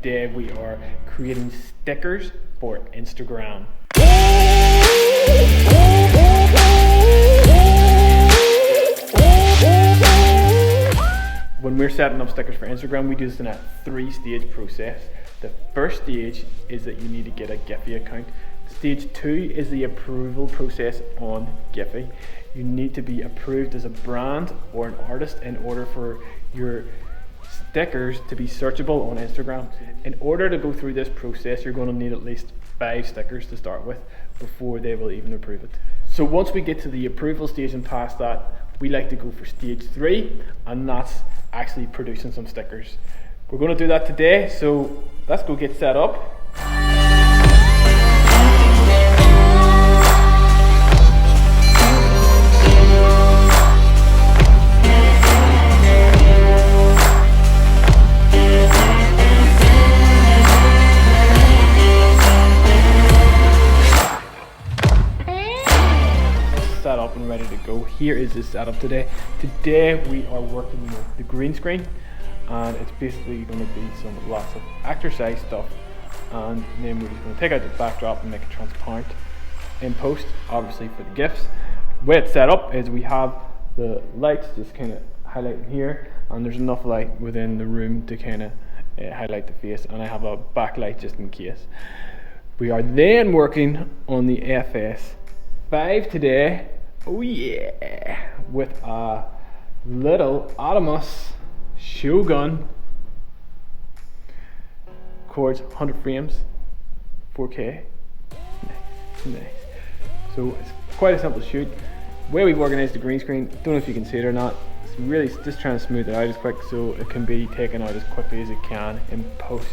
today we are creating stickers for Instagram. When we're setting up stickers for Instagram, we do this in a 3-stage process. The first stage is that you need to get a Giphy account. Stage 2 is the approval process on Giphy. You need to be approved as a brand or an artist in order for your stickers to be searchable on Instagram. In order to go through this process, you're going to need at least 5 stickers to start with before they will even approve it. So once we get to the approval stage and past that, we like to go for stage 3, and that's actually producing some stickers. We're going to do that today, so let's go get set up. Set up and ready to go. Here is the setup today. Today we are working with the green screen, and it's basically going to be lots of exercise stuff, and then we're just going to take out the backdrop and make it transparent in post, obviously for the GIFs. The way it's set up is we have the lights just kind of highlighting here, and there's enough light within the room to kind of highlight the face, and I have a backlight just in case. We are then working on the FS5 today. Oh yeah, with a little Atomos Shogun, cords 100 frames, 4K. Nice. So it's quite a simple shoot. The way we've organised the green screen, don't know if you can see it or not, it's really just trying to smooth it out as quick so it can be taken out as quickly as it can in post.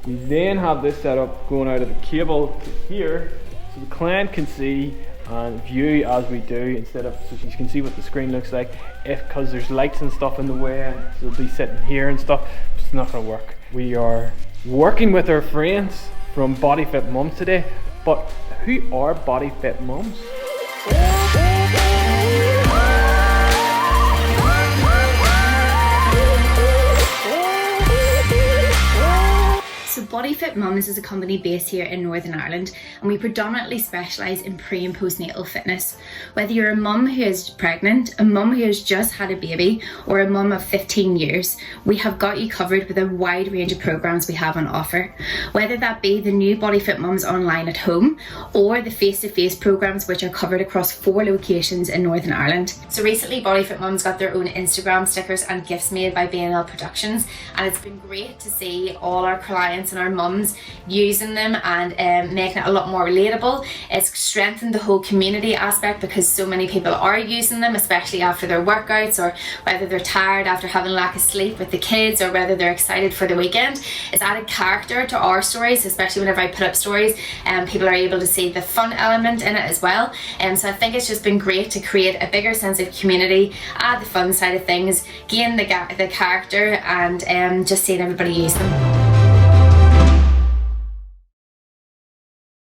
We then have this setup going out of the cable to here, so the client can see and view as we do, instead of, so you can see what the screen looks like. Because there's lights and stuff in the way, and so it'll be sitting here and stuff, it's not going to work. We are working with our friends from Body Fit Mums today, but who are Body Fit Mums? So Body Fit Mums is a company based here in Northern Ireland, and we predominantly specialise in pre and postnatal fitness. Whether you're a mum who is pregnant, a mum who has just had a baby, or a mum of 15 years, we have got you covered with a wide range of programmes we have on offer. Whether that be the new Body Fit Mums online at home, or the face-to-face programmes which are covered across 4 locations in Northern Ireland. So recently Body Fit Mums got their own Instagram stickers and gifts made by BNL Productions, and it's been great to see all our clients and our mums using them and making it a lot more relatable. It's strengthened the whole community aspect because so many people are using them, especially after their workouts, or whether they're tired after having lack of sleep with the kids, or whether they're excited for the weekend. It's added character to our stories, especially whenever I put up stories, and people are able to see the fun element in it as well. So I think it's just been great to create a bigger sense of community, add the fun side of things, gain the character, and just seeing everybody use them.